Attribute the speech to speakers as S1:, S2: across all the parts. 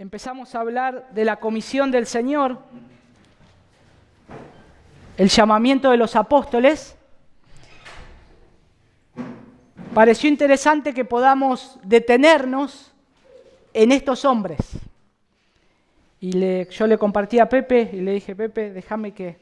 S1: empezamos a hablar de la comisión del Señor, el llamamiento de los apóstoles, pareció interesante que podamos detenernos en estos hombres. Y yo le compartí a Pepe y le dije, Pepe, déjame que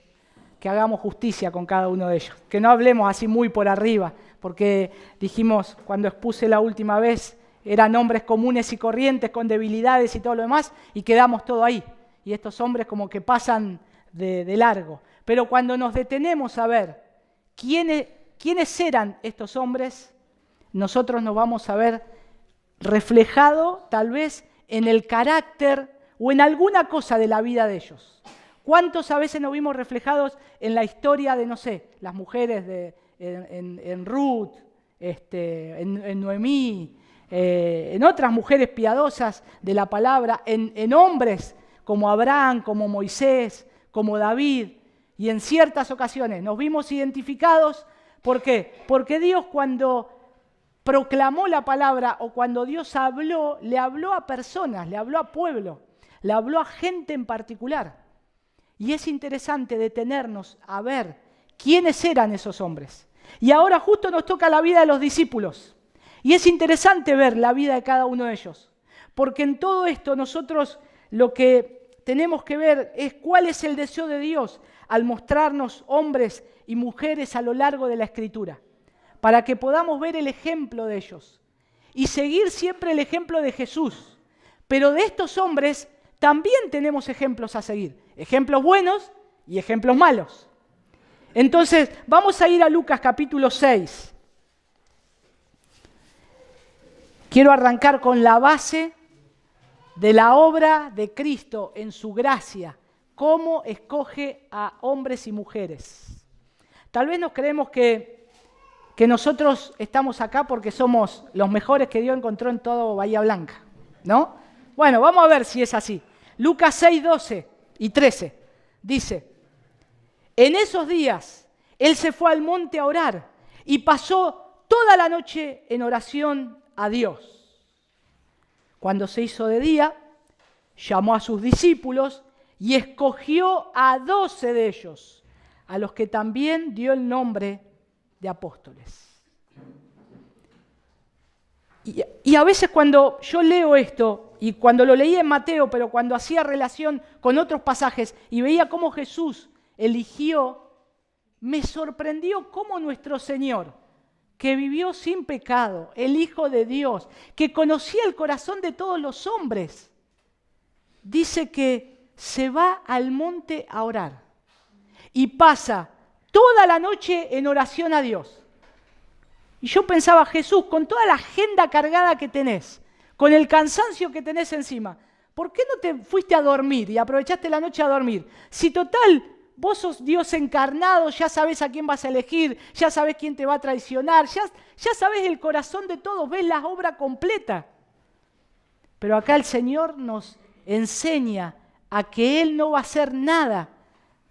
S1: hagamos justicia con cada uno de ellos, que no hablemos así muy por arriba, porque dijimos, cuando expuse la última vez, eran hombres comunes y corrientes, con debilidades y todo lo demás, y quedamos todo ahí. Y estos hombres como que pasan de largo. Pero cuando nos detenemos a ver quiénes eran estos hombres, nosotros nos vamos a ver reflejado tal vez en el carácter o en alguna cosa de la vida de ellos. ¿Cuántos a veces nos vimos reflejados en la historia de, no sé, las mujeres en Ruth, en Noemí, en otras mujeres piadosas de la palabra, en hombres como Abraham, como Moisés, como David, y en ciertas ocasiones nos vimos identificados? ¿Por qué? Porque Dios, cuando proclamó la palabra o cuando Dios habló, le habló a personas, le habló a pueblo, le habló a gente en particular. Y es interesante detenernos a ver quiénes eran esos hombres. Y ahora justo nos toca la vida de los discípulos. Y es interesante ver la vida de cada uno de ellos. Porque en todo esto nosotros lo que tenemos que ver es cuál es el deseo de Dios al mostrarnos hombres y mujeres a lo largo de la Escritura, para que podamos ver el ejemplo de ellos y seguir siempre el ejemplo de Jesús. Pero de estos hombres también tenemos ejemplos a seguir, ejemplos buenos y ejemplos malos. Entonces, vamos a ir a Lucas capítulo 6. Quiero arrancar con la base de la obra de Cristo en su gracia, cómo escoge a hombres y mujeres. Tal vez nos creemos que nosotros estamos acá porque somos los mejores que Dios encontró en todo Bahía Blanca, ¿no? Bueno, vamos a ver si es así. Lucas 6, 12 y 13 dice, en esos días él se fue al monte a orar y pasó toda la noche en oración a Dios. Cuando se hizo de día, llamó a sus discípulos y escogió a 12 de ellos, a los que también dio el nombre de apóstoles. Y a veces cuando yo leo esto, y cuando lo leí en Mateo, pero cuando hacía relación con otros pasajes y veía cómo Jesús eligió, me sorprendió cómo nuestro Señor, que vivió sin pecado, el Hijo de Dios, que conocía el corazón de todos los hombres, dice que se va al monte a orar y pasa toda la noche en oración a Dios. Y yo pensaba, Jesús, con toda la agenda cargada que tenés, con el cansancio que tenés encima, ¿por qué no te fuiste a dormir y aprovechaste la noche a dormir? Si total, vos sos Dios encarnado, ya sabés a quién vas a elegir, ya sabés quién te va a traicionar, ya sabés el corazón de todos, ves la obra completa. Pero acá el Señor nos enseña a que Él no va a hacer nada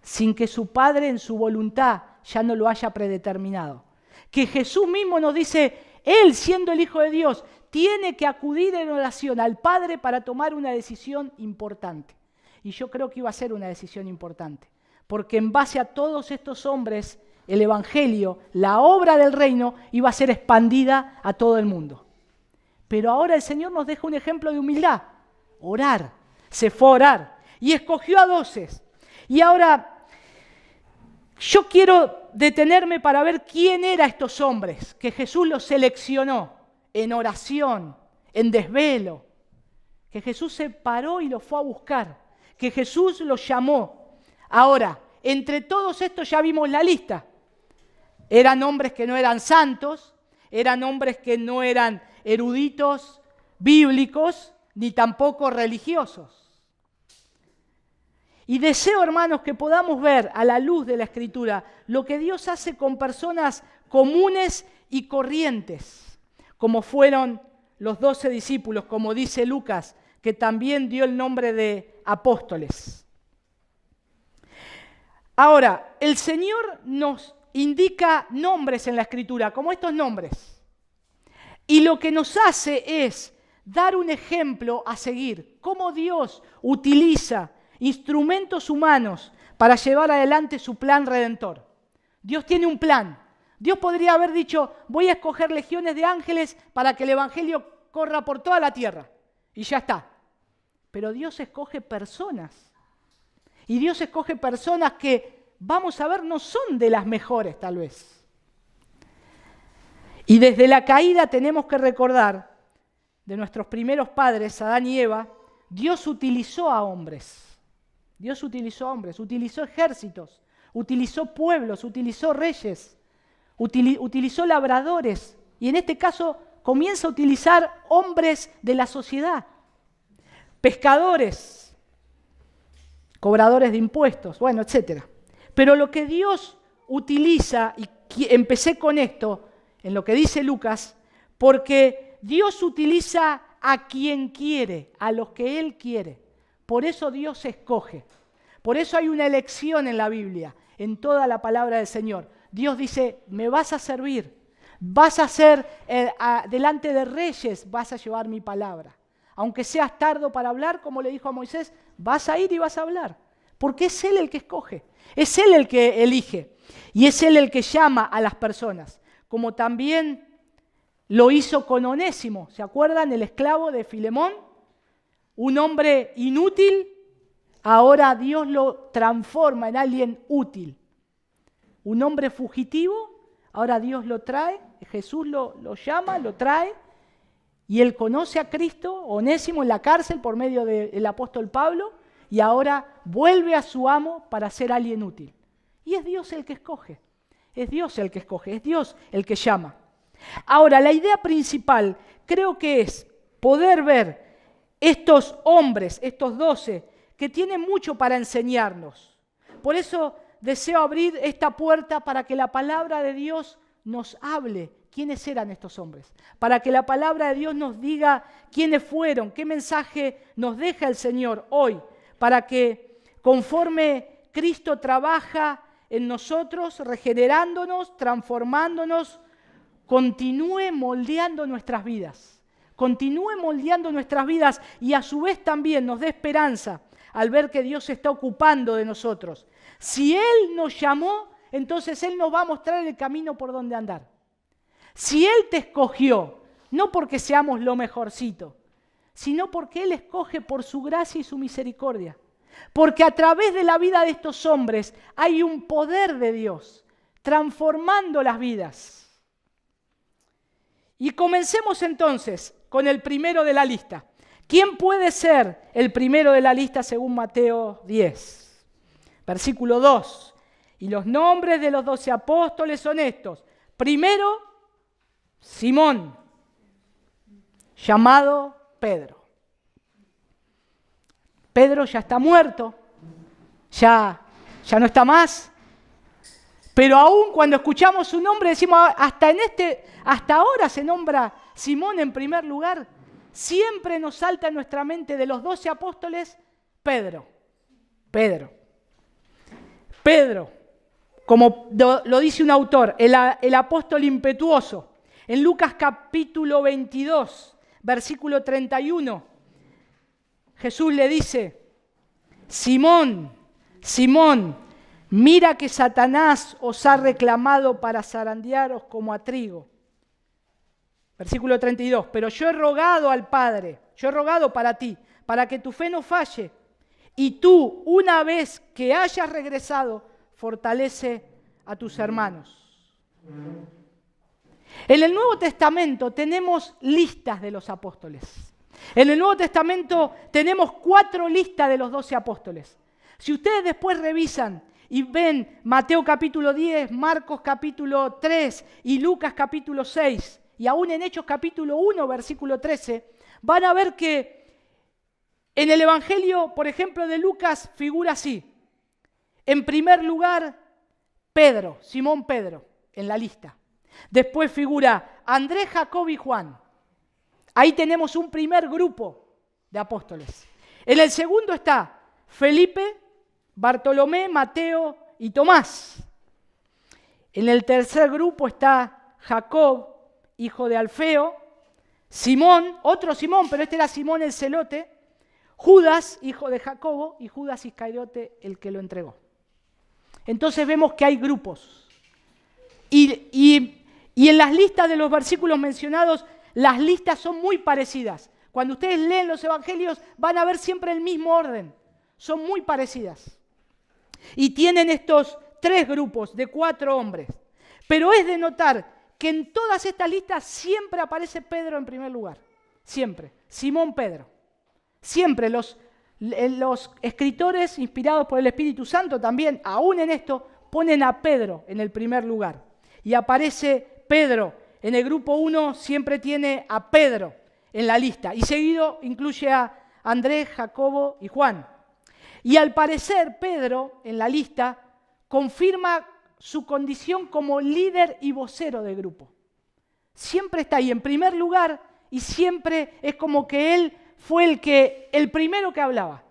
S1: sin que su Padre en su voluntad ya no lo haya predeterminado. Que Jesús mismo nos dice, Él siendo el Hijo de Dios, tiene que acudir en oración al Padre para tomar una decisión importante. Y yo creo que iba a ser una decisión importante, porque en base a todos estos hombres, el Evangelio, la obra del reino, iba a ser expandida a todo el mundo. Pero ahora el Señor nos deja un ejemplo de humildad, orar. Se fue a orar y escogió a 12. Y ahora yo quiero detenerme para ver quién eran estos hombres que Jesús los seleccionó en oración, en desvelo, que Jesús se paró y los fue a buscar, que Jesús los llamó. Ahora, entre todos estos ya vimos la lista. Eran hombres que no eran santos, eran hombres que no eran eruditos bíblicos, ni tampoco religiosos. Y deseo, hermanos, que podamos ver a la luz de la Escritura lo que Dios hace con personas comunes y corrientes, como fueron los 12 discípulos, como dice Lucas, que también dio el nombre de apóstoles. Ahora, el Señor nos indica nombres en la Escritura, como estos nombres. Y lo que nos hace es dar un ejemplo a seguir, cómo Dios utiliza instrumentos humanos para llevar adelante su plan redentor. Dios tiene un plan. Dios podría haber dicho, voy a escoger legiones de ángeles para que el evangelio corra por toda la tierra. Y ya está. Pero Dios escoge personas. Y Dios escoge personas que, vamos a ver, no son de las mejores tal vez. Y desde la caída tenemos que recordar de nuestros primeros padres, Adán y Eva, Dios utilizó a hombres. Dios utilizó hombres, utilizó ejércitos, utilizó pueblos, utilizó reyes, utilizó labradores. Y en este caso comienza a utilizar hombres de la sociedad, pescadores, cobradores de impuestos, bueno, etc. Pero lo que Dios utiliza, y empecé con esto, en lo que dice Lucas, porque Dios utiliza a quien quiere, a los que Él quiere. Por eso Dios escoge. Por eso hay una elección en la Biblia, en toda la palabra del Señor. Dios dice, me vas a servir, vas a ser delante de reyes, vas a llevar mi palabra. Aunque seas tardo para hablar, como le dijo a Moisés, vas a ir y vas a hablar. Porque es Él el que escoge, es Él el que elige y es Él el que llama a las personas. Como también lo hizo con Onésimo, ¿se acuerdan? El esclavo de Filemón, un hombre inútil, ahora Dios lo transforma en alguien útil. Un hombre fugitivo, ahora Dios lo trae, Jesús lo llama, lo trae, y él conoce a Cristo, Onésimo, en la cárcel por medio del apóstol Pablo, y ahora vuelve a su amo para ser alguien útil. Y es Dios el que escoge, es Dios el que escoge, es Dios el que llama. Ahora, la idea principal creo que es poder ver estos hombres, estos 12, que tienen mucho para enseñarnos. Por eso deseo abrir esta puerta para que la palabra de Dios nos hable quiénes eran estos hombres, para que la palabra de Dios nos diga quiénes fueron, qué mensaje nos deja el Señor hoy, para que conforme Cristo trabaja en nosotros, regenerándonos, transformándonos, continúe moldeando nuestras vidas, y a su vez también nos dé esperanza al ver que Dios se está ocupando de nosotros. Si Él nos llamó, entonces Él nos va a mostrar el camino por donde andar. Si Él te escogió, no porque seamos lo mejorcito, sino porque Él escoge por su gracia y su misericordia. Porque a través de la vida de estos hombres hay un poder de Dios transformando las vidas. Y comencemos entonces con el primero de la lista. ¿Quién puede ser el primero de la lista según Mateo 10? Versículo 2. Y los nombres de los 12 apóstoles son estos. Primero, Simón, llamado Pedro. Pedro ya está muerto, ya no está más. Pero aún cuando escuchamos su nombre decimos, hasta ahora se nombra Simón en primer lugar. Siempre nos salta en nuestra mente de los 12 apóstoles, Pedro, como lo dice un autor, el apóstol impetuoso. En Lucas capítulo 22, versículo 31, Jesús le dice, Simón, Simón, mira que Satanás os ha reclamado para zarandearos como a trigo. Versículo 32, pero yo he rogado al Padre, yo he rogado para ti, para que tu fe no falle, y tú, una vez que hayas regresado, fortalece a tus hermanos. En el Nuevo Testamento tenemos listas de los apóstoles. En el Nuevo Testamento tenemos 4 listas de los 12 apóstoles. Si ustedes después revisan y ven Mateo capítulo 10, Marcos capítulo 3 y Lucas capítulo 6, y aún en Hechos capítulo 1, versículo 13, van a ver que en el Evangelio, por ejemplo, de Lucas figura así. En primer lugar, Pedro, Simón Pedro, en la lista. Después figura Andrés, Jacob y Juan. Ahí tenemos un primer grupo de apóstoles. En el segundo está Felipe, Bartolomé, Mateo y Tomás. En el tercer grupo está Jacob, hijo de Alfeo, Simón, otro Simón, pero este era Simón el celote, Judas, hijo de Jacobo, y Judas Iscariote, el que lo entregó. Entonces vemos que hay grupos. Y en las listas de los versículos mencionados, las listas son muy parecidas. Cuando ustedes leen los evangelios, van a ver siempre el mismo orden. Son muy parecidas. Y tienen estos 3 grupos de 4 hombres. Pero es de notar que en todas estas listas siempre aparece Pedro en primer lugar. Siempre. Simón Pedro. Siempre los escritores inspirados por el Espíritu Santo también, aún en esto, ponen a Pedro en el primer lugar. Y aparece Pedro. En el grupo 1 siempre tiene a Pedro en la lista. Y seguido incluye a Andrés, Jacobo y Juan. Y al parecer Pedro en la lista confirma su condición como líder y vocero del grupo. Siempre está ahí en primer lugar y siempre es como que él fue el primero que hablaba,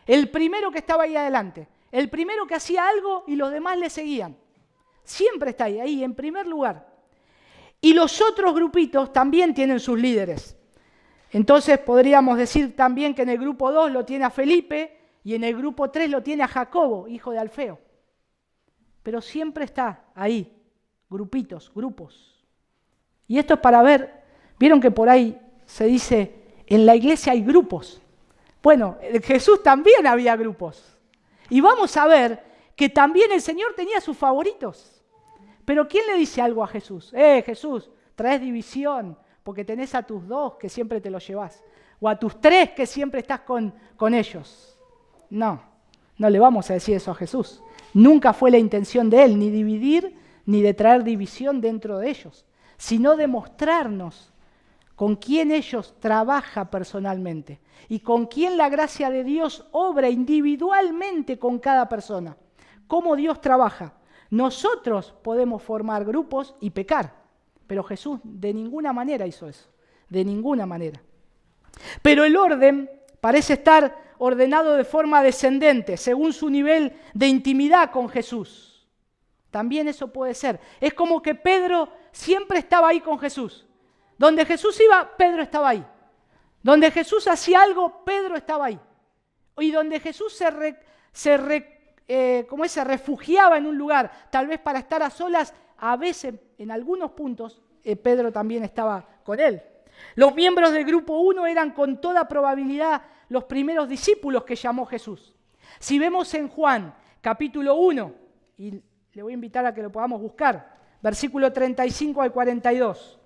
S1: el primero que estaba ahí adelante, el primero que hacía algo y los demás le seguían. Siempre está ahí en primer lugar. Y los otros grupitos también tienen sus líderes. Entonces podríamos decir también que en el grupo 2 lo tiene a Felipe y en el grupo 3 lo tiene a Jacobo, hijo de Alfeo. Pero siempre está ahí, grupitos, grupos. Y esto es para ver, vieron que por ahí se dice, en la iglesia hay grupos. Bueno, en Jesús también había grupos. Y vamos a ver que también el Señor tenía sus favoritos. Pero ¿quién le dice algo a Jesús? Jesús, traes división porque tenés a tus 2 que siempre te los llevás. O a tus 3 que siempre estás con ellos. No le vamos a decir eso a Jesús. Nunca fue la intención de Él, ni dividir, ni de traer división dentro de ellos, sino de mostrarnos con quién ellos trabajan personalmente y con quién la gracia de Dios obra individualmente con cada persona. Cómo Dios trabaja. Nosotros podemos formar grupos y pecar, pero Jesús de ninguna manera hizo eso, de ninguna manera. Pero el orden parece estar ordenado de forma descendente, según su nivel de intimidad con Jesús. También eso puede ser. Es como que Pedro siempre estaba ahí con Jesús. Donde Jesús iba, Pedro estaba ahí. Donde Jesús hacía algo, Pedro estaba ahí. Y donde Jesús se refugiaba en un lugar, tal vez para estar a solas, a veces, en algunos puntos, Pedro también estaba con él. Los miembros del grupo 1 eran con toda probabilidad los primeros discípulos que llamó Jesús. Si vemos en Juan, capítulo 1, y le voy a invitar a que lo podamos buscar, versículo 35 al 42.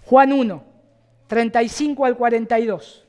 S1: Juan 1, 35 al 42.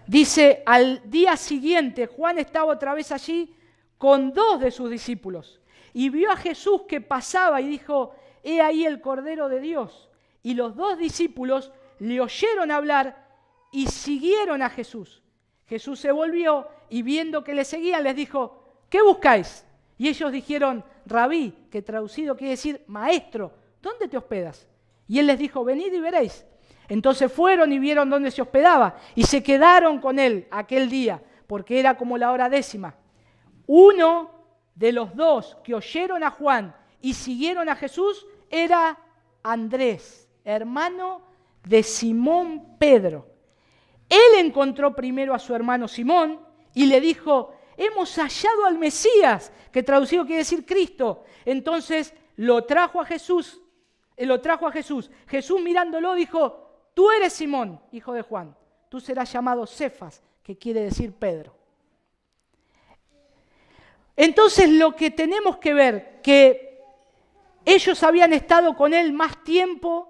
S1: Dice, al día siguiente Juan estaba otra vez allí con 2 de sus discípulos y vio a Jesús que pasaba y dijo, he ahí el Cordero de Dios. Y los 2 discípulos le oyeron hablar y siguieron a Jesús. Jesús se volvió y viendo que le seguían les dijo, ¿qué buscáis? Y ellos dijeron, Rabí, que traducido quiere decir maestro, ¿dónde te hospedas? Y él les dijo, venid y veréis. Entonces fueron y vieron dónde se hospedaba y se quedaron con él aquel día, porque era como la hora 10. Uno de los 2 que oyeron a Juan y siguieron a Jesús era Andrés, hermano de Simón Pedro. Él encontró primero a su hermano Simón y le dijo, hemos hallado al Mesías, que traducido quiere decir Cristo. Entonces lo trajo a Jesús. Jesús mirándolo dijo, tú eres Simón, hijo de Juan. Tú serás llamado Cefas, que quiere decir Pedro. Entonces lo que tenemos que ver, que ellos habían estado con él más tiempo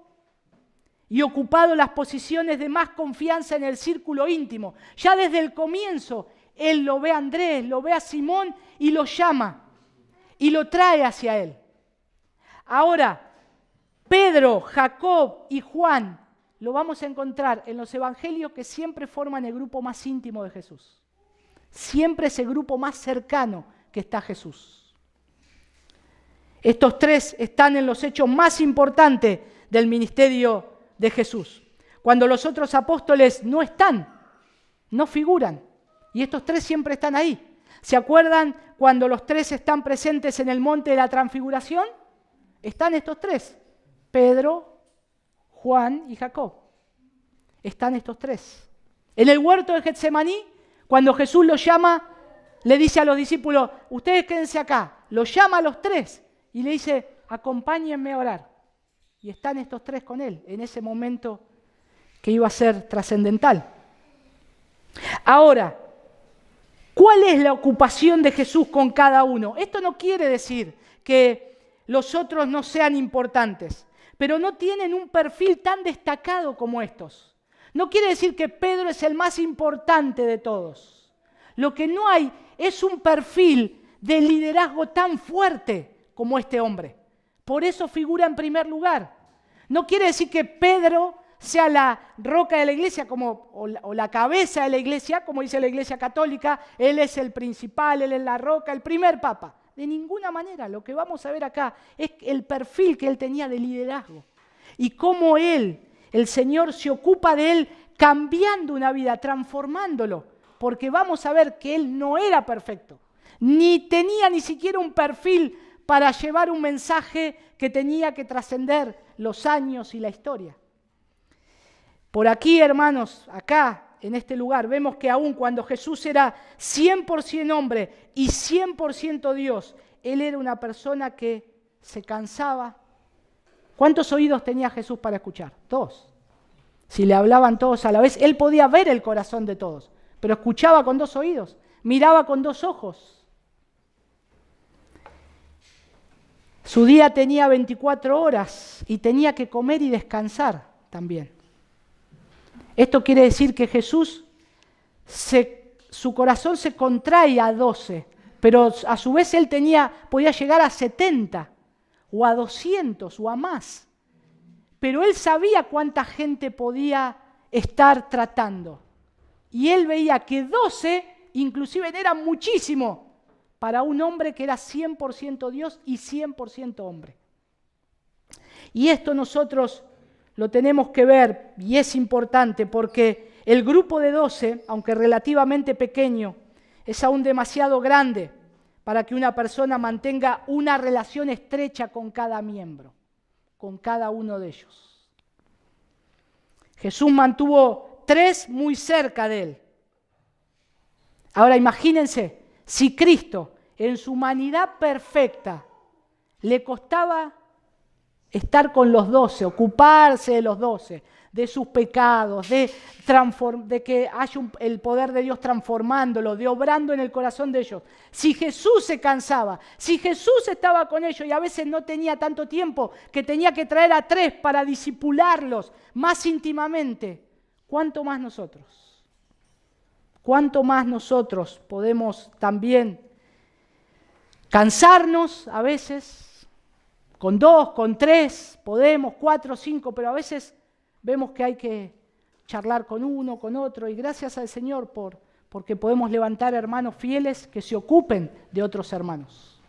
S1: y ocupado las posiciones de más confianza en el círculo íntimo. Ya desde el comienzo, él lo ve a Andrés, lo ve a Simón y lo llama y lo trae hacia él. Ahora, Pedro, Jacob y Juan lo vamos a encontrar en los evangelios que siempre forman el grupo más íntimo de Jesús. Siempre es el grupo más cercano que está Jesús. Estos 3 están en los hechos más importantes del ministerio de Jesús. Cuando los otros apóstoles no están, no figuran. Y estos 3 siempre están ahí. ¿Se acuerdan cuando los 3 están presentes en el monte de la transfiguración? Están estos 3, Pedro, Juan y Jacob. están estos tres. En el huerto de Getsemaní, cuando Jesús los llama, le dice a los discípulos, ustedes quédense acá. Los llama a los tres y le dice, acompáñenme a orar. Y están estos tres con él en ese momento que iba a ser trascendental. Ahora, ¿cuál es la ocupación de Jesús con cada uno? Esto no quiere decir que los otros no sean importantes, pero no tienen un perfil tan destacado como estos. No quiere decir que Pedro es el más importante de todos. Lo que no hay es un perfil de liderazgo tan fuerte como este hombre. Por eso figura en primer lugar. No quiere decir que Pedro sea la roca de la iglesia o la cabeza de la iglesia, como dice la iglesia católica, él es el principal, él es la roca, el primer papa. De ninguna manera, lo que vamos a ver acá es el perfil que él tenía de liderazgo y cómo él, el Señor, se ocupa de él cambiando una vida, transformándolo, porque vamos a ver que él no era perfecto, ni tenía ni siquiera un perfil para llevar un mensaje que tenía que trascender los años y la historia. Por aquí, hermanos, acá, en este lugar, vemos que aun cuando Jesús era 100% hombre y 100% Dios, él era una persona que se cansaba. ¿Cuántos oídos tenía Jesús para escuchar? 2. Si le hablaban todos a la vez, él podía ver el corazón de todos, pero escuchaba con 2 oídos, miraba con 2 ojos. Su día tenía 24 horas y tenía que comer y descansar también. Esto quiere decir que Jesús, su corazón se contrae a 12, pero a su vez él podía llegar a 70 o a 200 o a más. Pero él sabía cuánta gente podía estar tratando. Y él veía que 12 inclusive era muchísimo para un hombre que era 100% Dios y 100% hombre. Y esto nosotros lo tenemos que ver y es importante porque el grupo de 12, aunque relativamente pequeño, es aún demasiado grande para que una persona mantenga una relación estrecha con cada miembro, con cada uno de ellos. Jesús mantuvo 3 muy cerca de él. Ahora imagínense, si Cristo en su humanidad perfecta le costaba estar con los 12, ocuparse de los 12, de sus pecados, de que haya el poder de Dios transformándolo, de obrando en el corazón de ellos. Si Jesús se cansaba, si Jesús estaba con ellos y a veces no tenía tanto tiempo, que tenía que traer a 3 para discipularlos más íntimamente, ¿cuánto más nosotros? ¿Cuánto más nosotros podemos también cansarnos a veces? Con 2, con 3, podemos, 4, 5, pero a veces vemos que hay que charlar con uno, con otro, y gracias al Señor porque podemos levantar hermanos fieles que se ocupen de otros hermanos.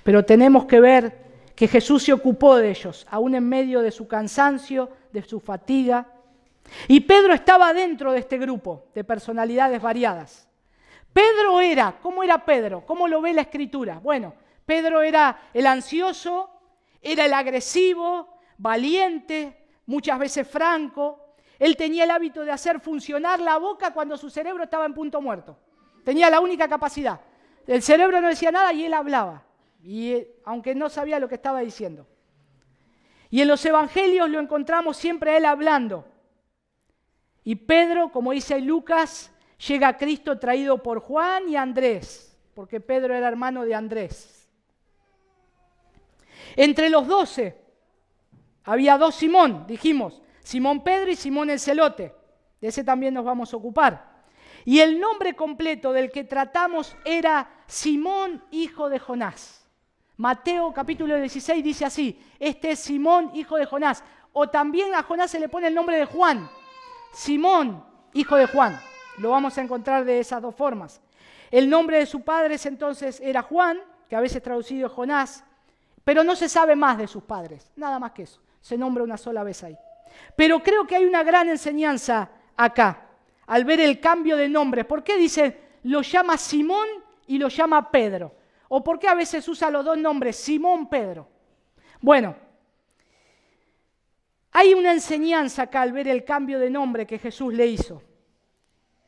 S1: Pero tenemos que ver que Jesús se ocupó de ellos, aún en medio de su cansancio, de su fatiga. Y Pedro estaba dentro de este grupo de personalidades variadas. Pedro ¿cómo era Pedro? ¿Cómo lo ve la Escritura? Bueno, Pedro era el ansioso, era el agresivo, valiente, muchas veces franco. Él tenía el hábito de hacer funcionar la boca cuando su cerebro estaba en punto muerto. Tenía la única capacidad. El cerebro no decía nada y él hablaba, aunque no sabía lo que estaba diciendo. Y en los evangelios lo encontramos siempre a él hablando. Y Pedro, como dice Lucas, llega a Cristo traído por Juan y Andrés, porque Pedro era hermano de Andrés. Entre los 12 había 2 Simón, dijimos, Simón Pedro y Simón el Celote. De ese también nos vamos a ocupar. Y el nombre completo del que tratamos era Simón, hijo de Jonás. Mateo capítulo 16 dice así, este es Simón, hijo de Jonás. O también a Jonás se le pone el nombre de Juan. Simón, hijo de Juan. Lo vamos a encontrar de esas 2 formas. El nombre de su padre entonces era Juan, que a veces traducido Jonás, pero no se sabe más de sus padres, nada más que eso. Se nombra una sola vez ahí. Pero creo que hay una gran enseñanza acá, al ver el cambio de nombre. ¿Por qué dice, lo llama Simón y lo llama Pedro? ¿O por qué a veces usa los 2 nombres, Simón, Pedro? Bueno, Hay una enseñanza acá al ver el cambio de nombre que Jesús le hizo.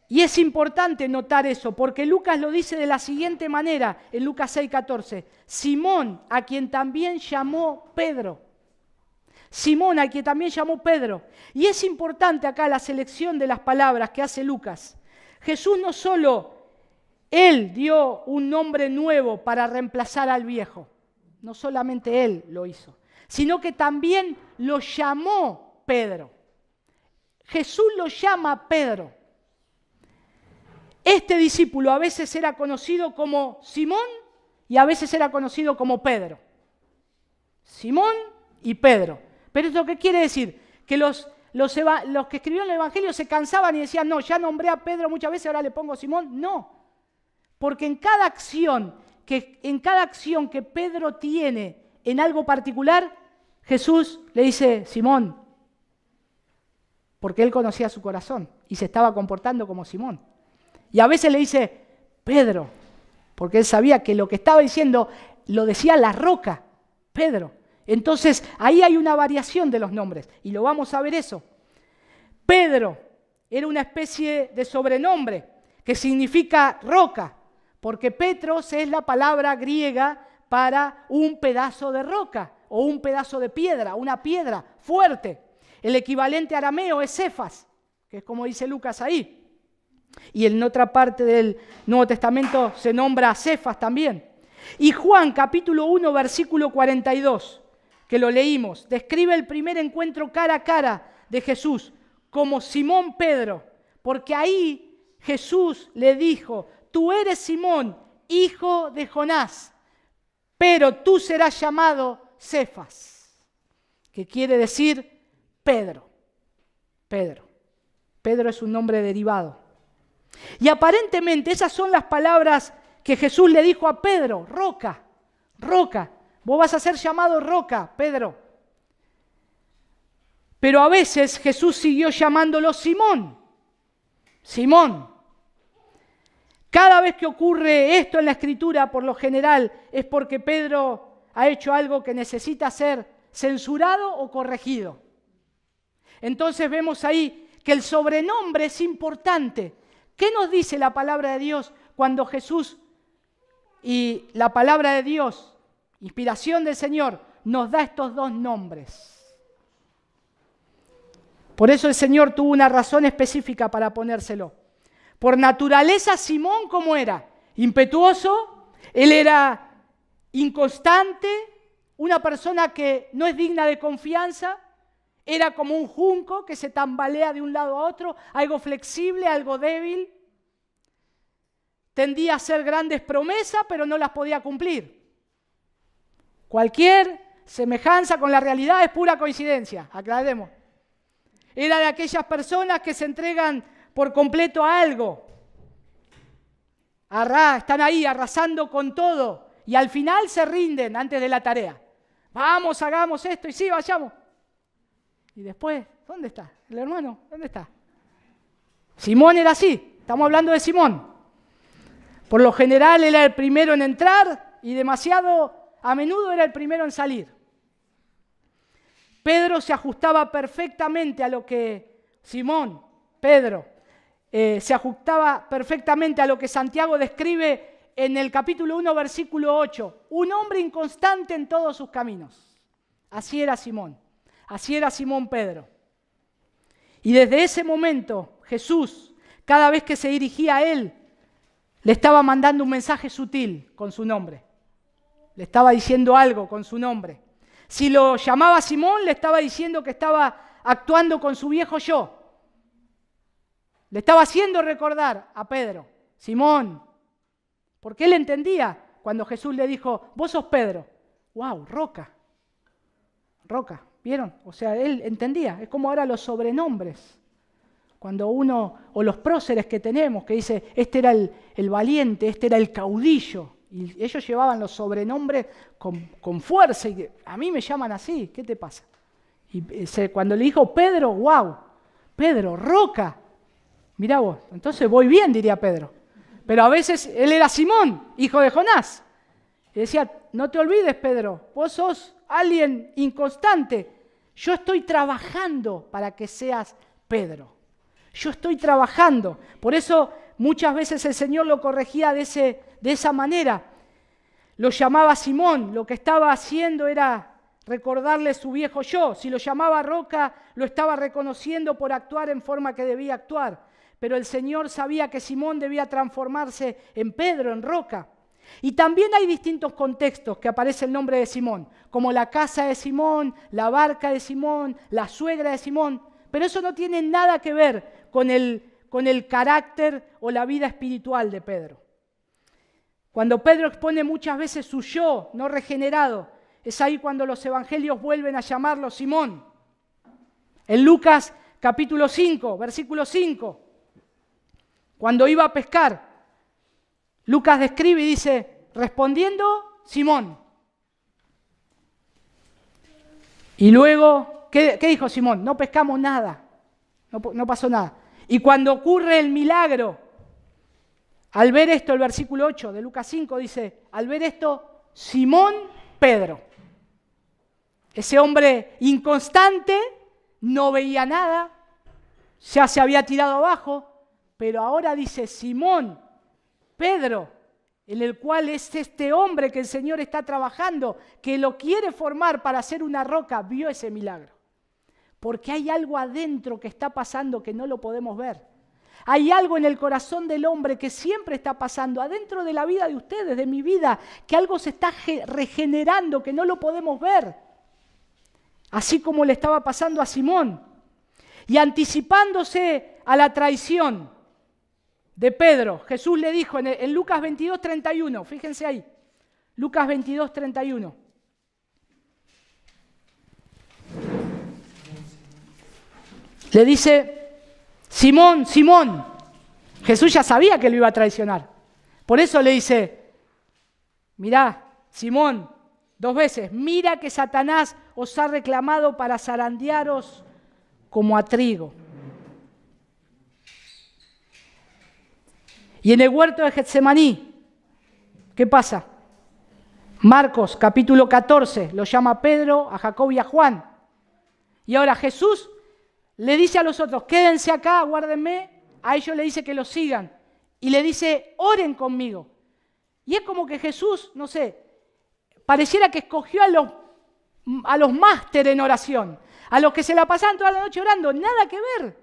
S1: Y es importante notar eso, porque Lucas lo dice de la siguiente manera, en Lucas 6:14. Simón, a quien también llamó Pedro. Simón, a quien también llamó Pedro. Y es importante acá la selección de las palabras que hace Lucas. Jesús no solo, Él dio un nombre nuevo para reemplazar al viejo. No solamente Él lo hizo, sino que también lo llamó Pedro. Jesús lo llama Pedro. Este discípulo a veces era conocido como Simón y a veces era conocido como Pedro. Simón y Pedro. Pero ¿esto qué quiere decir? Que los que escribieron el Evangelio se cansaban y decían, no, ya nombré a Pedro muchas veces, ahora le pongo Simón. No, porque en cada acción que Pedro tiene en algo particular, Jesús le dice, Simón, porque él conocía su corazón y se estaba comportando como Simón. Y a veces le dice, Pedro, porque él sabía que lo que estaba diciendo lo decía la roca, Pedro. Entonces, ahí hay una variación de los nombres, y lo vamos a ver eso. Pedro era una especie de sobrenombre que significa roca, porque Petros es la palabra griega para un pedazo de roca o un pedazo de piedra, una piedra fuerte. El equivalente arameo es Cefas, que es como dice Lucas ahí. Y en otra parte del Nuevo Testamento se nombra Cefas también. Y Juan, capítulo 1, versículo 42, que lo leímos, describe el primer encuentro cara a cara de Jesús como Simón Pedro, porque ahí Jesús le dijo, tú eres Simón, hijo de Jonás, pero tú serás llamado Cefas, que quiere decir Pedro. Pedro es un nombre derivado. Y aparentemente esas son las palabras que Jesús le dijo a Pedro, roca, vos vas a ser llamado roca, Pedro. Pero a veces Jesús siguió llamándolo Simón. Cada vez que ocurre esto en la Escritura, por lo general, es porque Pedro ha hecho algo que necesita ser censurado o corregido. Entonces vemos ahí que el sobrenombre es importante. ¿Qué nos dice la palabra de Dios cuando Jesús y la palabra de Dios, inspiración del Señor, nos da estos dos nombres? Por eso el Señor tuvo una razón específica para ponérselo. Por naturaleza, Simón, ¿cómo era? Impetuoso, él era inconstante, una persona que no es digna de confianza, era como un junco que se tambalea de un lado a otro, algo flexible, algo débil. Tendía a hacer grandes promesas, pero no las podía cumplir. Cualquier semejanza con la realidad es pura coincidencia, aclaremos. Era de aquellas personas que se entregan por completo a algo. Están ahí arrasando con todo y al final se rinden antes de la tarea. Vamos, hagamos esto y sí, vayamos. Y después, ¿dónde está? ¿El hermano? ¿Dónde está? Simón era así, estamos hablando de Simón. Por lo general era el primero en entrar y demasiado a menudo era el primero en salir. Pedro se ajustaba perfectamente a lo que Pedro se ajustaba perfectamente a lo que Santiago describe en el capítulo 1, versículo 8. Un hombre inconstante en todos sus caminos. Así era Simón. Así era Simón Pedro. Y desde ese momento, Jesús, cada vez que se dirigía a él, le estaba mandando un mensaje sutil con su nombre. Le estaba diciendo algo con su nombre. Si lo llamaba Simón, le estaba diciendo que estaba actuando con su viejo yo. Le estaba haciendo recordar a Pedro, Simón, porque él entendía cuando Jesús le dijo, vos sos Pedro. ¡Wow! Roca. ¿Vieron? O sea, él entendía. Es como ahora los sobrenombres. Cuando uno, o los próceres que tenemos, que dice, este era el valiente, este era el caudillo. Y ellos llevaban los sobrenombres con fuerza. Y a mí me llaman así, ¿qué te pasa? Y cuando le dijo Pedro, wow, Pedro, roca. Mirá vos, entonces voy bien, diría Pedro. Pero a veces él era Simón, hijo de Jonás. Y decía, no te olvides, Pedro, vos sos alguien inconstante. Yo estoy trabajando para que seas Pedro. Yo estoy trabajando. Por eso muchas veces el Señor lo corregía de esa manera. Lo llamaba Simón. Lo que estaba haciendo era recordarle su viejo yo. Si lo llamaba roca, lo estaba reconociendo por actuar en forma que debía actuar. Pero el Señor sabía que Simón debía transformarse en Pedro, en roca. Y también hay distintos contextos que aparece el nombre de Simón, como la casa de Simón, la barca de Simón, la suegra de Simón, pero eso no tiene nada que ver con el carácter o la vida espiritual de Pedro. Cuando Pedro expone muchas veces su yo no regenerado, es ahí cuando los evangelios vuelven a llamarlo Simón. En Lucas capítulo 5, versículo 5, cuando iba a pescar, Lucas describe y dice, respondiendo, Simón. Y luego, ¿qué dijo Simón? No pescamos nada, no pasó nada. Y cuando ocurre el milagro, al ver esto, el versículo 8 de Lucas 5 dice, al ver esto, Simón Pedro, ese hombre inconstante, no veía nada, ya se había tirado abajo, pero ahora dice Simón Pedro, en el cual es este hombre que el Señor está trabajando, que lo quiere formar para hacer una roca, vio ese milagro. Porque hay algo adentro que está pasando que no lo podemos ver. Hay algo en el corazón del hombre que siempre está pasando, adentro de la vida de ustedes, de mi vida, que algo se está regenerando, que no lo podemos ver. Así como le estaba pasando a Simón. Y anticipándose a la traición de Pedro, Jesús le dijo en Lucas 22, 31, fíjense ahí, Lucas 22, 31. Le dice, Simón, Simón, Jesús ya sabía que lo iba a traicionar. Por eso le dice, mirá, Simón, 2 veces, mira que Satanás os ha reclamado para zarandearos como a trigo. Y en el huerto de Getsemaní, ¿qué pasa? Marcos capítulo 14, lo llama a Pedro, a Jacob y a Juan. Y ahora Jesús le dice a los otros, quédense acá, aguárdenme. A ellos le dice que los sigan. Y le dice, oren conmigo. Y es como que Jesús, no sé, pareciera que escogió a los máster en oración, a los que se la pasaban toda la noche orando. Nada que ver.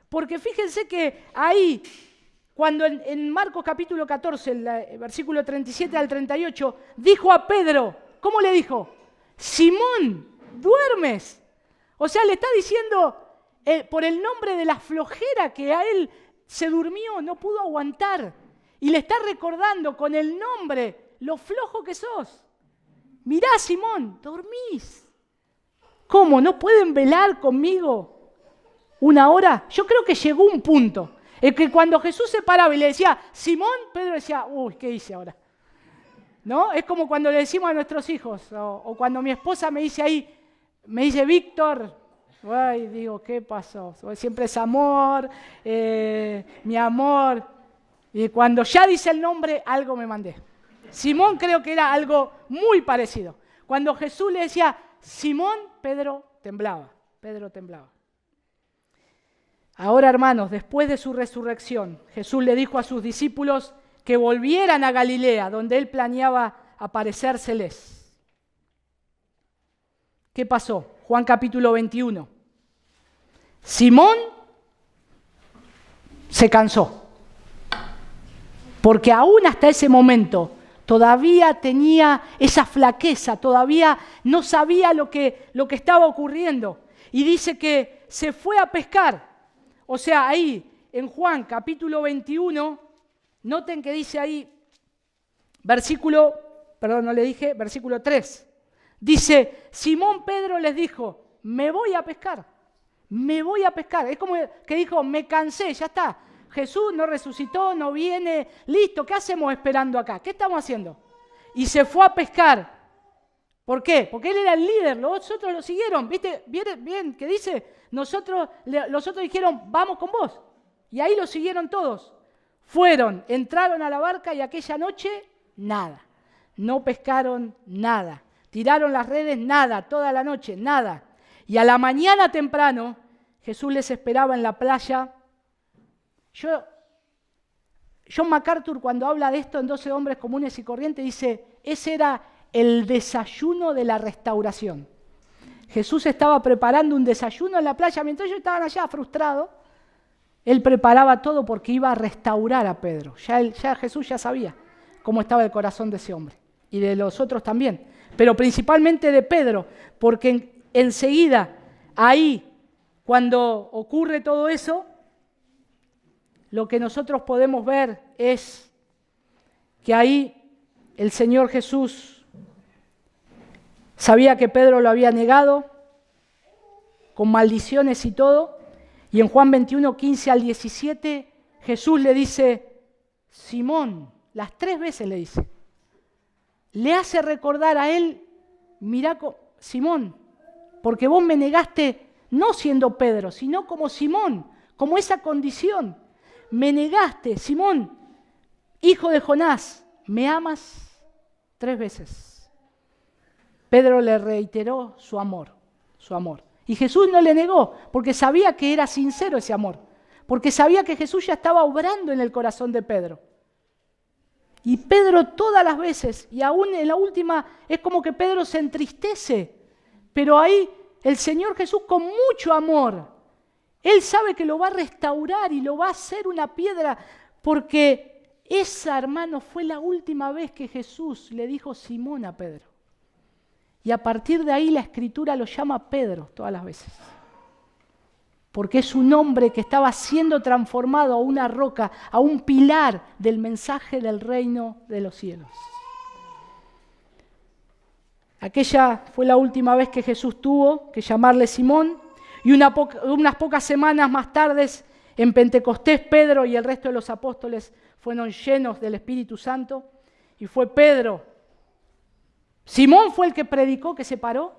S1: Porque fíjense que ahí, cuando en Marcos capítulo 14, el versículo 37 al 38, dijo a Pedro, ¿cómo le dijo? Simón, ¿duermes? O sea, le está diciendo por el nombre de la flojera que a él se durmió, no pudo aguantar. Y le está recordando con el nombre lo flojo que sos. Mirá, Simón, dormís. ¿Cómo? ¿No pueden velar conmigo 1 hora? Yo creo que llegó un punto. Es que cuando Jesús se paraba y le decía, Simón, Pedro decía, uy, ¿qué hice ahora? ¿No? Es como cuando le decimos a nuestros hijos, o cuando mi esposa me dice Víctor, ay, digo, ¿qué pasó? Siempre es amor, mi amor. Y cuando ya dice el nombre, algo me mandé. Simón creo que era algo muy parecido. Cuando Jesús le decía, Simón, Pedro temblaba. Pedro temblaba. Ahora, hermanos, después de su resurrección, Jesús le dijo a sus discípulos que volvieran a Galilea, donde él planeaba aparecérseles. ¿Qué pasó? Juan capítulo 21. Simón se cansó, porque aún hasta ese momento todavía tenía esa flaqueza, todavía no sabía lo que estaba ocurriendo. Y dice que se fue a pescar. O sea, ahí en Juan capítulo 21, noten que dice ahí, versículo 3. Dice, Simón Pedro les dijo, me voy a pescar. Es como que dijo, me cansé, ya está. Jesús no resucitó, no viene, listo, ¿qué hacemos esperando acá? ¿Qué estamos haciendo? Y se fue a pescar. ¿Por qué? Porque él era el líder, los otros lo siguieron. ¿Viste bien qué dice? Los otros dijeron, vamos con vos. Y ahí lo siguieron todos. Entraron a la barca y aquella noche, nada. No pescaron nada. Tiraron las redes, nada. Toda la noche, nada. Y a la mañana temprano, Jesús les esperaba en la playa. John MacArthur, cuando habla de esto en 12 hombres comunes y corrientes, dice, ese era el desayuno de la restauración. Jesús estaba preparando un desayuno en la playa, mientras ellos estaban allá frustrados, Él preparaba todo porque iba a restaurar a Pedro. Ya Jesús ya sabía cómo estaba el corazón de ese hombre, y de los otros también, pero principalmente de Pedro, porque enseguida, ahí, cuando ocurre todo eso, lo que nosotros podemos ver es que ahí el Señor Jesús sabía que Pedro lo había negado, con maldiciones y todo, y en Juan 21, 15 al 17, Jesús le dice, Simón, las 3 veces le dice, le hace recordar a él, mirá, Simón, porque vos me negaste no siendo Pedro, sino como Simón, como esa condición. Me negaste, Simón, hijo de Jonás, ¿me amas? 3 veces. Pedro le reiteró su amor. Y Jesús no le negó, porque sabía que era sincero ese amor, porque sabía que Jesús ya estaba obrando en el corazón de Pedro. Y Pedro todas las veces, y aún en la última, es como que Pedro se entristece, pero ahí el Señor Jesús con mucho amor, Él sabe que lo va a restaurar y lo va a hacer una piedra, porque esa, hermano, fue la última vez que Jesús le dijo Simón a Pedro. Y a partir de ahí la Escritura lo llama Pedro todas las veces. Porque es un hombre que estaba siendo transformado a una roca, a un pilar del mensaje del reino de los cielos. Aquella fue la última vez que Jesús tuvo que llamarle Simón, y unas pocas semanas más tarde, en Pentecostés, Pedro y el resto de los apóstoles fueron llenos del Espíritu Santo, y fue Pedro. ¿Simón fue el que predicó, que se paró?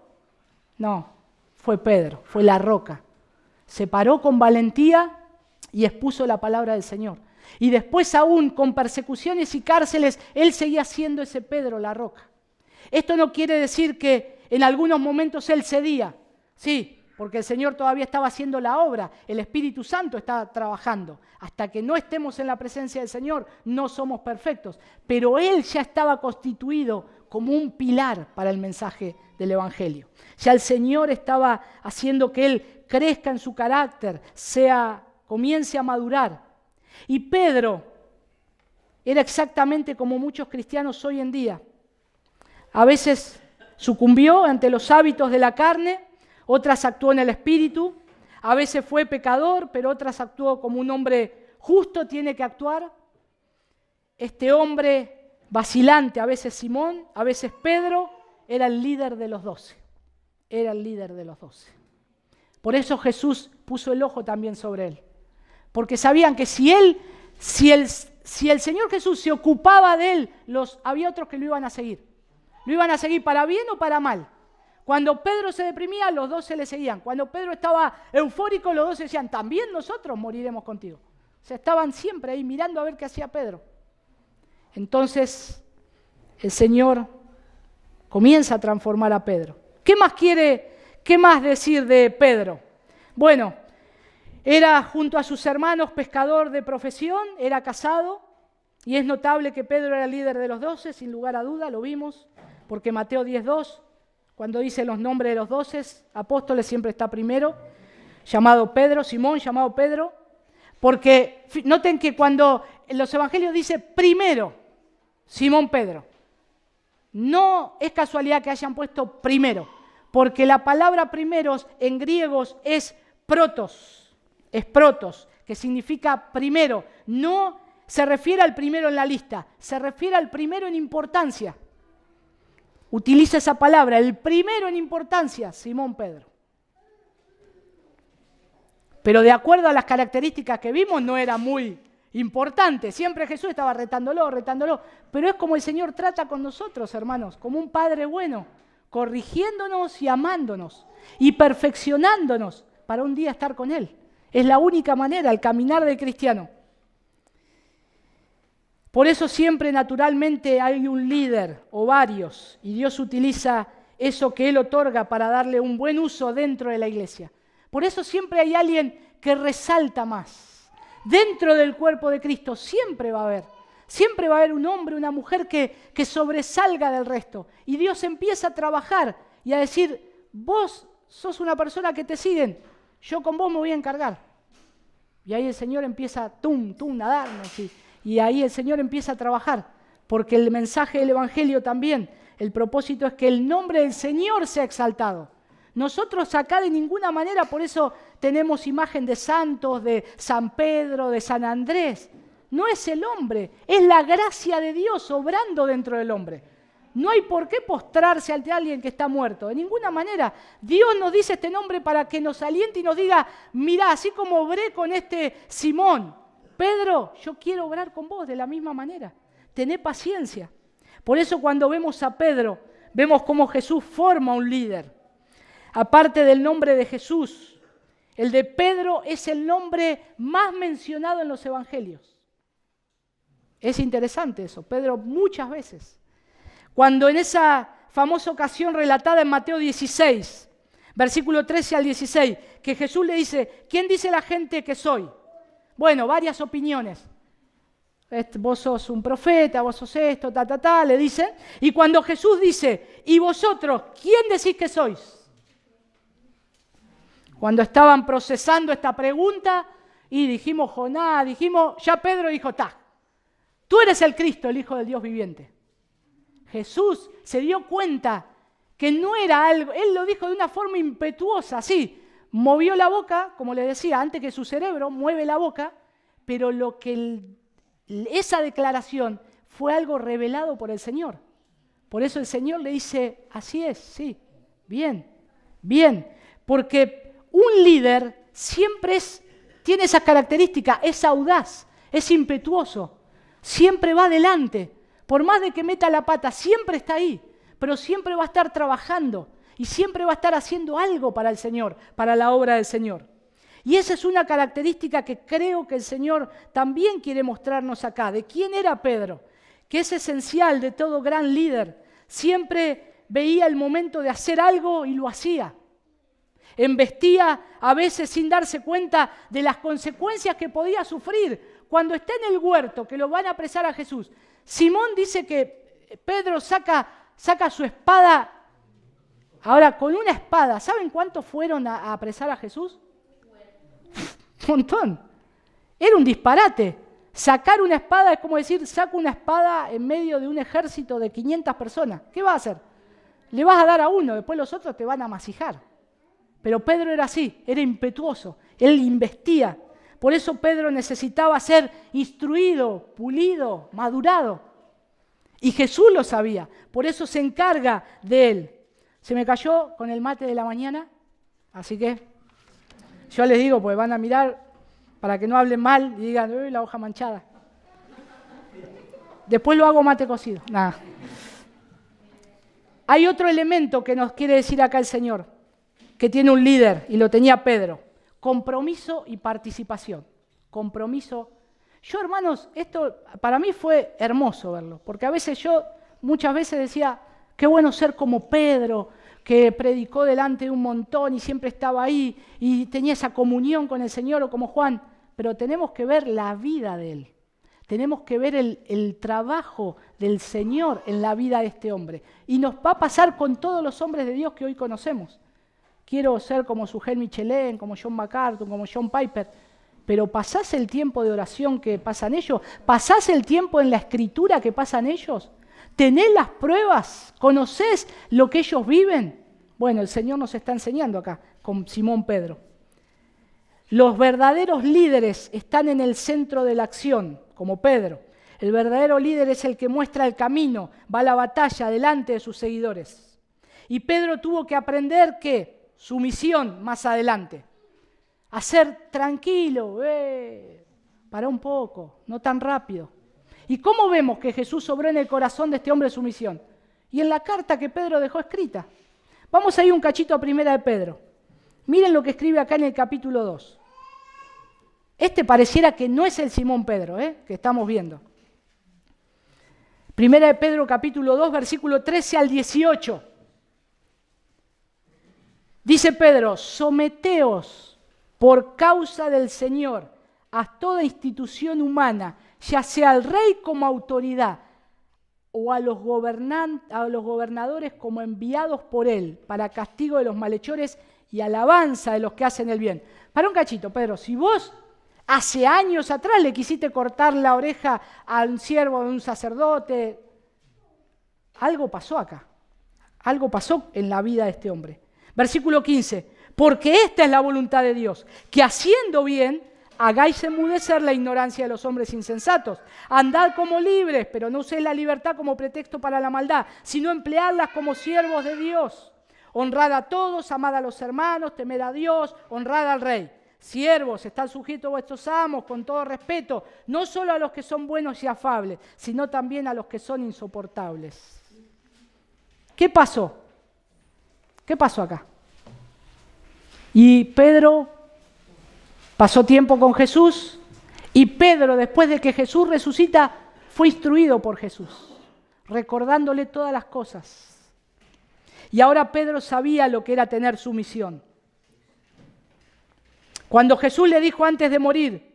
S1: No, fue Pedro, fue la roca. Se paró con valentía y expuso la palabra del Señor. Y después aún con persecuciones y cárceles, él seguía siendo ese Pedro, la roca. Esto no quiere decir que en algunos momentos él cedía. Sí, porque el Señor todavía estaba haciendo la obra, el Espíritu Santo estaba trabajando. Hasta que no estemos en la presencia del Señor, no somos perfectos. Pero él ya estaba constituido como un pilar para el mensaje del Evangelio. Ya el Señor estaba haciendo que él crezca en su carácter, comience a madurar. Y Pedro era exactamente como muchos cristianos hoy en día. A veces sucumbió ante los hábitos de la carne, otras actuó en el Espíritu, a veces fue pecador, pero otras actuó como un hombre justo tiene que actuar. Este hombre vacilante, a veces Simón, a veces Pedro, era el líder de los 12. Era el líder de los 12. Por eso Jesús puso el ojo también sobre él. Porque sabían que si el Señor Jesús se ocupaba de él, había otros que lo iban a seguir. Lo iban a seguir para bien o para mal. Cuando Pedro se deprimía, los 12 le seguían. Cuando Pedro estaba eufórico, los 12 decían, también nosotros moriremos contigo. O sea, estaban siempre ahí mirando a ver qué hacía Pedro. Entonces, el Señor comienza a transformar a Pedro. ¿Qué más decir de Pedro? Bueno, era junto a sus hermanos pescador de profesión, era casado, y es notable que Pedro era el líder de los 12, sin lugar a duda, lo vimos, porque Mateo 10:2, cuando dice los nombres de los 12 apóstoles, siempre está primero, llamado Pedro, Simón, llamado Pedro, porque noten que cuando en los evangelios dice primero, Simón Pedro, no es casualidad que hayan puesto primero, porque la palabra primeros en griegos es protos, que significa primero, no se refiere al primero en la lista, se refiere al primero en importancia. Utiliza esa palabra, el primero en importancia, Simón Pedro. Pero de acuerdo a las características que vimos, no era muy importante. Siempre Jesús estaba retándolo. Pero es como el Señor trata con nosotros, hermanos, como un Padre bueno, corrigiéndonos y amándonos y perfeccionándonos para un día estar con Él. Es la única manera, el caminar del cristiano. Por eso siempre naturalmente hay un líder o varios, y Dios utiliza eso que Él otorga para darle un buen uso dentro de la iglesia. Por eso siempre hay alguien que resalta más. Dentro del cuerpo de Cristo siempre va a haber un hombre, una mujer que sobresalga del resto. Y Dios empieza a trabajar y a decir, vos sos una persona que te siguen, yo con vos me voy a encargar. Y ahí el Señor empieza a darnos y ahí el Señor empieza a trabajar. Porque el mensaje del Evangelio también, el propósito es que el nombre del Señor sea exaltado. Nosotros acá de ninguna manera, por eso tenemos imagen de santos, de San Pedro, de San Andrés. No es el hombre, es la gracia de Dios obrando dentro del hombre. No hay por qué postrarse ante alguien que está muerto, de ninguna manera. Dios nos dice este nombre para que nos aliente y nos diga, mirá, así como obré con este Simón, Pedro, yo quiero obrar con vos de la misma manera. Tené paciencia. Por eso cuando vemos a Pedro, vemos cómo Jesús forma un líder. Aparte del nombre de Jesús, el de Pedro es el nombre más mencionado en los evangelios. Es interesante eso, Pedro muchas veces. Cuando en esa famosa ocasión relatada en Mateo 16, versículo 13 al 16, que Jesús le dice, ¿quién dice la gente que soy? Bueno, varias opiniones. Vos sos un profeta, vos sos esto, le dice. Y cuando Jesús dice, ¿y vosotros quién decís que sois? Cuando estaban procesando esta pregunta y dijimos Jonás, ya Pedro dijo, tú eres el Cristo, el Hijo del Dios viviente. Jesús se dio cuenta que no era algo, Él lo dijo de una forma impetuosa, así, movió la boca, como le decía, antes que su cerebro mueve la boca, pero esa declaración fue algo revelado por el Señor. Por eso el Señor le dice, así es, sí, bien, porque un líder siempre tiene esa característica, es audaz, es impetuoso, siempre va adelante, por más de que meta la pata, siempre está ahí, pero siempre va a estar trabajando y siempre va a estar haciendo algo para el Señor, para la obra del Señor. Y esa es una característica que creo que el Señor también quiere mostrarnos acá, de quién era Pedro, que es esencial de todo gran líder, siempre veía el momento de hacer algo y lo hacía. Embestía a veces sin darse cuenta de las consecuencias que podía sufrir. Cuando está en el huerto, que lo van a apresar a Jesús, Simón dice que Pedro saca su espada. Ahora, con una espada, ¿saben cuántos fueron a apresar a Jesús? Un montón. Era un disparate. Sacar una espada es como decir, saco una espada en medio de un ejército de 500 personas. ¿Qué vas a hacer? Le vas a dar a uno, después los otros te van a masijar. Pero Pedro era así, era impetuoso, él investia. Por eso Pedro necesitaba ser instruido, pulido, madurado. Y Jesús lo sabía, por eso se encarga de él. Se me cayó con el mate de la mañana, así que yo les digo, pues van a mirar para que no hablen mal y digan, uy, la hoja manchada. Después lo hago mate cocido, nada. Hay otro elemento que nos quiere decir acá el Señor, que tiene un líder, y lo tenía Pedro, compromiso y participación. Compromiso. Yo, hermanos, esto para mí fue hermoso verlo, porque a veces muchas veces decía, qué bueno ser como Pedro, que predicó delante de un montón y siempre estaba ahí, y tenía esa comunión con el Señor, o como Juan, pero tenemos que ver la vida de él. Tenemos que ver el trabajo del Señor en la vida de este hombre. Y nos va a pasar con todos los hombres de Dios que hoy conocemos. Quiero ser como Sugel Michelén, como John MacArthur, como John Piper, pero pasás el tiempo de oración que pasan ellos, pasás el tiempo en la escritura que pasan ellos, tenés las pruebas, conocés lo que ellos viven. Bueno, el Señor nos está enseñando acá con Simón Pedro. Los verdaderos líderes están en el centro de la acción, como Pedro. El verdadero líder es el que muestra el camino, va a la batalla delante de sus seguidores. Y Pedro tuvo que aprender que su misión más adelante, a ser tranquilo, para un poco, no tan rápido. ¿Y cómo vemos que Jesús obró en el corazón de este hombre su misión? Y en la carta que Pedro dejó escrita. Vamos a ir un cachito a Primera de Pedro. Miren lo que escribe acá en el capítulo 2. Este pareciera que no es el Simón Pedro, que estamos viendo. Primera de Pedro, capítulo 2, versículo 13 al 18. Dice Pedro, someteos por causa del Señor a toda institución humana, ya sea al rey como autoridad o a los gobernadores como enviados por él para castigo de los malhechores y alabanza de los que hacen el bien. Para un cachito, Pedro, si vos hace años atrás le quisiste cortar la oreja a un siervo de un sacerdote, algo pasó acá, algo pasó en la vida de este hombre. Versículo 15, porque esta es la voluntad de Dios, que haciendo bien hagáis enmudecer la ignorancia de los hombres insensatos. Andad como libres, pero no uséis la libertad como pretexto para la maldad, sino empleadlas como siervos de Dios. Honrad a todos, amad a los hermanos, temed a Dios, honrad al rey. Siervos, estad sujetos a vuestros amos con todo respeto, no solo a los que son buenos y afables, sino también a los que son insoportables. ¿Qué pasó? ¿Qué pasó acá? Y Pedro pasó tiempo con Jesús, y Pedro, después de que Jesús resucita, fue instruido por Jesús, recordándole todas las cosas. Y ahora Pedro sabía lo que era tener su misión. Cuando Jesús le dijo antes de morir,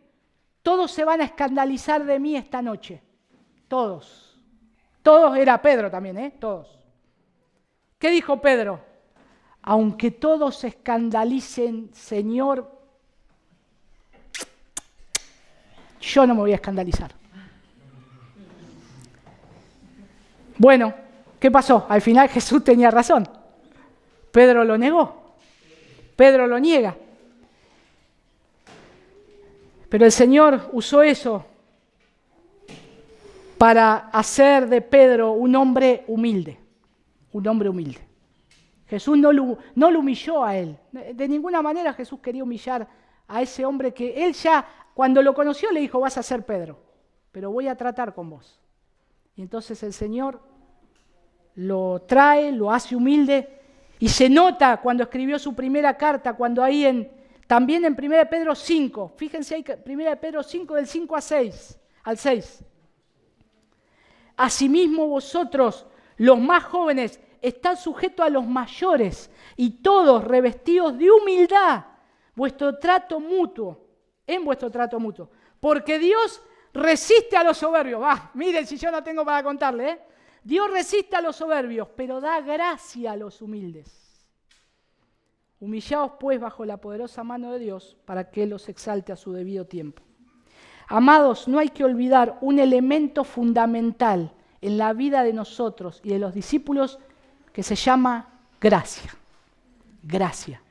S1: todos se van a escandalizar de mí esta noche. Todos. Todos, era Pedro también, todos. ¿Qué dijo Pedro? Aunque todos se escandalicen, Señor, yo no me voy a escandalizar. Bueno, ¿qué pasó? Al final Jesús tenía razón. Pedro lo negó. Pedro lo niega. Pero el Señor usó eso para hacer de Pedro un hombre humilde. Un hombre humilde. Jesús no lo humilló a él. De ninguna manera Jesús quería humillar a ese hombre que él ya, cuando lo conoció, le dijo, vas a ser Pedro, pero voy a tratar con vos. Y entonces el Señor lo trae, lo hace humilde, y se nota cuando escribió su primera carta, cuando ahí también en 1 Pedro 5, fíjense ahí, 1 Pedro 5 del 5 al 6. Asimismo vosotros, los más jóvenes, están sujetos a los mayores, y todos revestidos de humildad, en vuestro trato mutuo, porque Dios resiste a los soberbios. Miren si yo no tengo para contarle, Dios resiste a los soberbios, pero da gracia a los humildes. Humillaos pues bajo la poderosa mano de Dios, para que Él los exalte a su debido tiempo. Amados, no hay que olvidar un elemento fundamental en la vida de nosotros y de los discípulos, que se llama gracia. Gracia.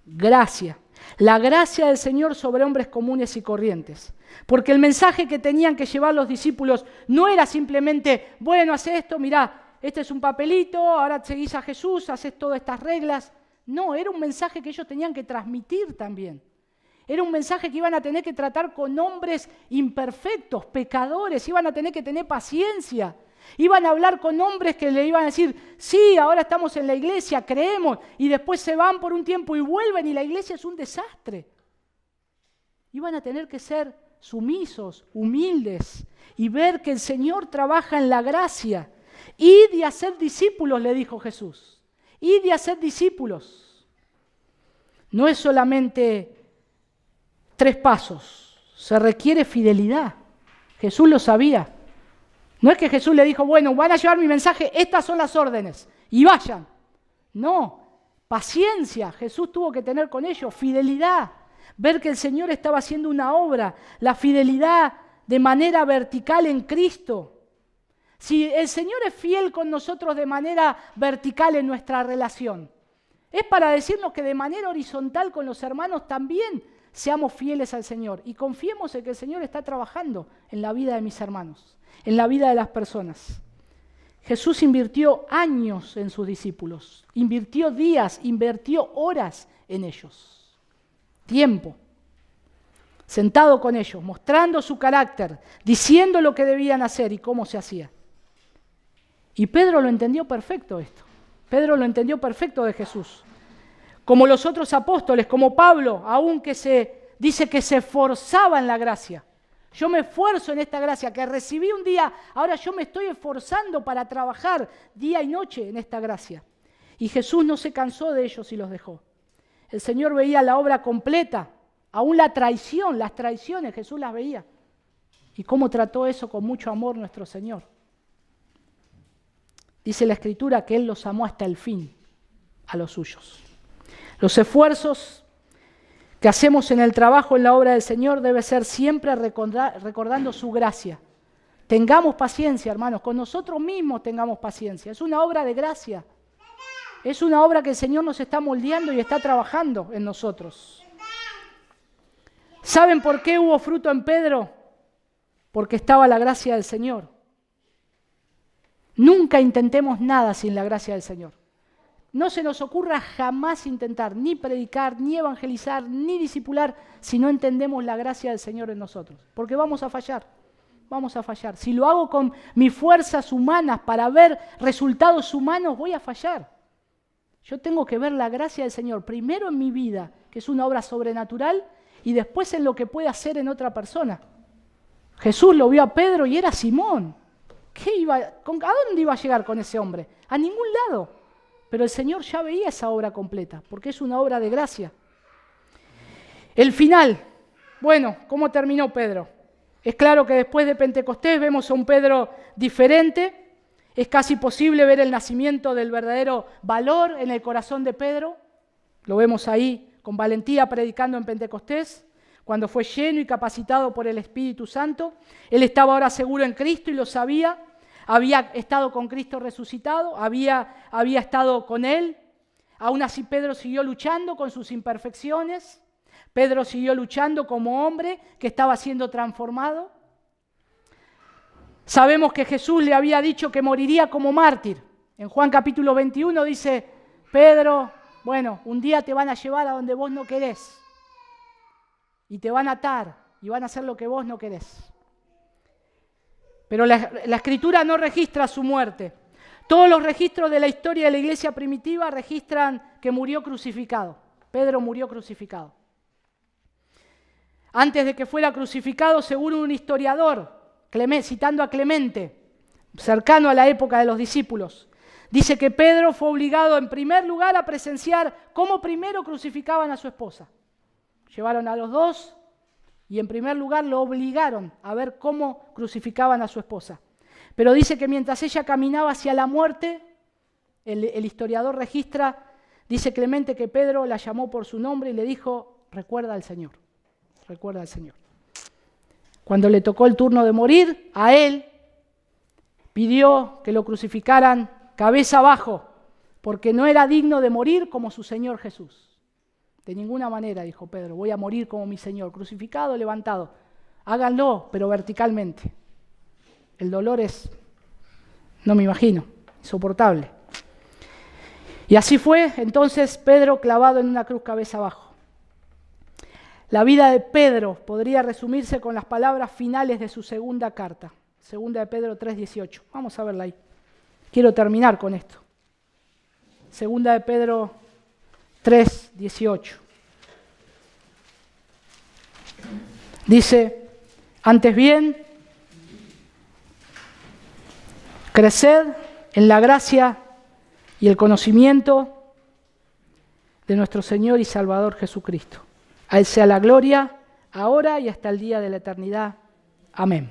S1: Gracia. La gracia del Señor sobre hombres comunes y corrientes. Porque el mensaje que tenían que llevar los discípulos no era simplemente, bueno, haz esto, mirá, este es un papelito, ahora seguís a Jesús, haces todas estas reglas. No, era un mensaje que ellos tenían que transmitir también. Era un mensaje que iban a tener que tratar con hombres imperfectos, pecadores, iban a tener que tener paciencia. Iban a hablar con hombres que le iban a decir, sí, ahora estamos en la iglesia, creemos, y después se van por un tiempo y vuelven y la iglesia es un desastre. Iban a tener que ser sumisos, humildes, y ver que el Señor trabaja en la gracia. Id y hacer discípulos, le dijo Jesús. Id y hacer discípulos. No es solamente 3 pasos, se requiere fidelidad. Jesús lo sabía. No es que Jesús le dijo, bueno, van a llevar mi mensaje, estas son las órdenes, y vayan. No, paciencia, Jesús tuvo que tener con ellos, fidelidad, ver que el Señor estaba haciendo una obra, la fidelidad de manera vertical en Cristo. Si el Señor es fiel con nosotros de manera vertical en nuestra relación, es para decirnos que de manera horizontal con los hermanos también seamos fieles al Señor y confiemos en que el Señor está trabajando en la vida de mis hermanos, en la vida de las personas. Jesús invirtió años en sus discípulos, invirtió días, invirtió horas en ellos, tiempo, sentado con ellos, mostrando su carácter, diciendo lo que debían hacer y cómo se hacía. Y Pedro lo entendió perfecto esto. Pedro lo entendió perfecto de Jesús. Como los otros apóstoles, como Pablo, aunque se dice que se esforzaba en la gracia. Yo me esfuerzo en esta gracia que recibí un día, ahora yo me estoy esforzando para trabajar día y noche en esta gracia. Y Jesús no se cansó de ellos y los dejó. El Señor veía la obra completa, aún la traición, las traiciones, Jesús las veía. ¿Y cómo trató eso con mucho amor nuestro Señor? Dice la Escritura que Él los amó hasta el fin a los suyos. Los esfuerzos que hacemos en el trabajo, en la obra del Señor, debe ser siempre recordando su gracia. Tengamos paciencia, hermanos, con nosotros mismos tengamos paciencia. Es una obra de gracia. Es una obra que el Señor nos está moldeando y está trabajando en nosotros. ¿Saben por qué hubo fruto en Pedro? Porque estaba la gracia del Señor. Nunca intentemos nada sin la gracia del Señor. No se nos ocurra jamás intentar ni predicar, ni evangelizar, ni discipular si no entendemos la gracia del Señor en nosotros. Porque vamos a fallar, vamos a fallar. Si lo hago con mis fuerzas humanas para ver resultados humanos, voy a fallar. Yo tengo que ver la gracia del Señor primero en mi vida, que es una obra sobrenatural, y después en lo que puede hacer en otra persona. Jesús lo vio a Pedro y era Simón. ¿A dónde iba a llegar con ese hombre? A ningún lado. Pero el Señor ya veía esa obra completa, porque es una obra de gracia. El final. Bueno, ¿cómo terminó Pedro? Es claro que después de Pentecostés vemos a un Pedro diferente. Es casi posible ver el nacimiento del verdadero valor en el corazón de Pedro. Lo vemos ahí con valentía predicando en Pentecostés, cuando fue lleno y capacitado por el Espíritu Santo. Él estaba ahora seguro en Cristo y lo sabía. Había estado con Cristo resucitado, había estado con Él. Aún así Pedro siguió luchando con sus imperfecciones. Pedro siguió luchando como hombre que estaba siendo transformado. Sabemos que Jesús le había dicho que moriría como mártir. En Juan capítulo 21 dice, Pedro, bueno, un día te van a llevar a donde vos no querés. Y te van a atar y van a hacer lo que vos no querés. Pero la Escritura no registra su muerte. Todos los registros de la historia de la iglesia primitiva registran que murió crucificado. Pedro murió crucificado. Antes de que fuera crucificado, según un historiador, citando a Clemente, cercano a la época de los discípulos, dice que Pedro fue obligado en primer lugar a presenciar cómo primero crucificaban a su esposa. Llevaron a los dos y en primer lugar lo obligaron a ver cómo crucificaban a su esposa. Pero dice que mientras ella caminaba hacia la muerte, el historiador registra, dice Clemente que Pedro la llamó por su nombre y le dijo, recuerda al Señor, recuerda al Señor. Cuando le tocó el turno de morir, a él pidió que lo crucificaran cabeza abajo, porque no era digno de morir como su Señor Jesús. De ninguna manera, dijo Pedro, voy a morir como mi Señor, crucificado, levantado. Háganlo, pero verticalmente. El dolor es, no me imagino, insoportable. Y así fue, entonces, Pedro clavado en una cruz cabeza abajo. La vida de Pedro podría resumirse con las palabras finales de su segunda carta, segunda de Pedro 3:18. Vamos a verla ahí. Quiero terminar con esto. Segunda de Pedro 3:18. Dice, antes bien, creced en la gracia y el conocimiento de nuestro Señor y Salvador Jesucristo. A Él sea la gloria, ahora y hasta el día de la eternidad. Amén.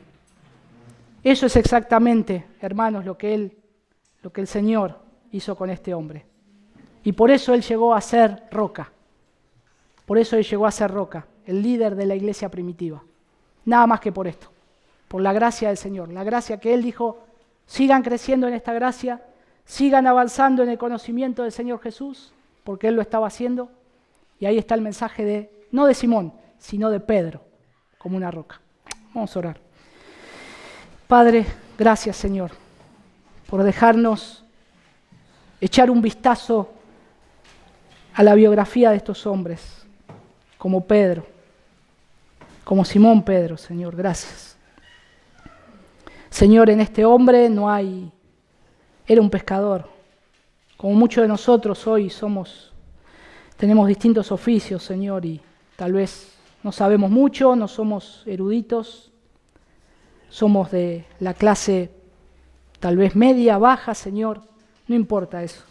S1: Eso es exactamente, hermanos, lo que el Señor hizo con este hombre. Y por eso Él llegó a ser roca. Por eso Él llegó a ser roca, el líder de la iglesia primitiva. Nada más que por esto, por la gracia del Señor. La gracia que Él dijo, sigan creciendo en esta gracia, sigan avanzando en el conocimiento del Señor Jesús, porque Él lo estaba haciendo. Y ahí está el mensaje no de Simón, sino de Pedro, como una roca. Vamos a orar. Padre, gracias Señor, por dejarnos echar un vistazo a la biografía de estos hombres, como Pedro, como Simón Pedro, Señor, gracias. Señor, en este hombre era un pescador, como muchos de nosotros hoy tenemos distintos oficios, Señor, y tal vez no sabemos mucho, no somos eruditos, somos de la clase tal vez media, baja, Señor, no importa eso.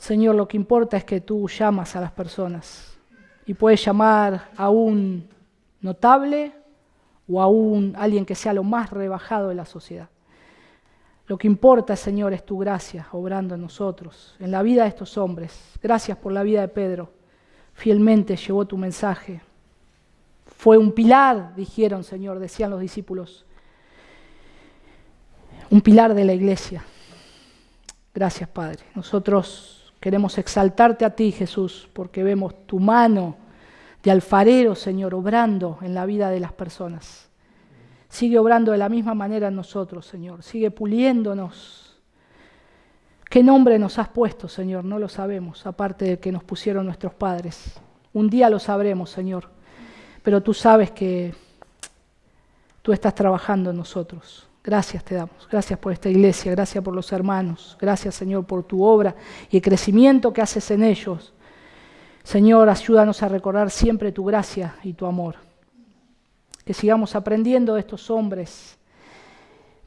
S1: Señor, lo que importa es que tú llamas a las personas y puedes llamar a un notable o a alguien que sea lo más rebajado de la sociedad. Lo que importa, Señor, es tu gracia obrando en nosotros, en la vida de estos hombres. Gracias por la vida de Pedro. Fielmente llevó tu mensaje. Fue un pilar, dijeron, Señor, decían los discípulos. Un pilar de la iglesia. Gracias, Padre. Nosotros queremos exaltarte a ti, Jesús, porque vemos tu mano de alfarero, Señor, obrando en la vida de las personas. Sigue obrando de la misma manera en nosotros, Señor. Sigue puliéndonos. ¿Qué nombre nos has puesto, Señor? No lo sabemos, aparte del que nos pusieron nuestros padres. Un día lo sabremos, Señor. Pero tú sabes que tú estás trabajando en nosotros. Gracias te damos. Gracias por esta iglesia. Gracias por los hermanos. Gracias, Señor, por tu obra y el crecimiento que haces en ellos. Señor, ayúdanos a recordar siempre tu gracia y tu amor. Que sigamos aprendiendo de estos hombres,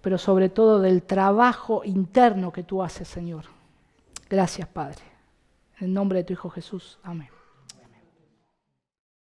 S1: pero sobre todo del trabajo interno que tú haces, Señor. Gracias, Padre. En el nombre de tu Hijo Jesús. Amén.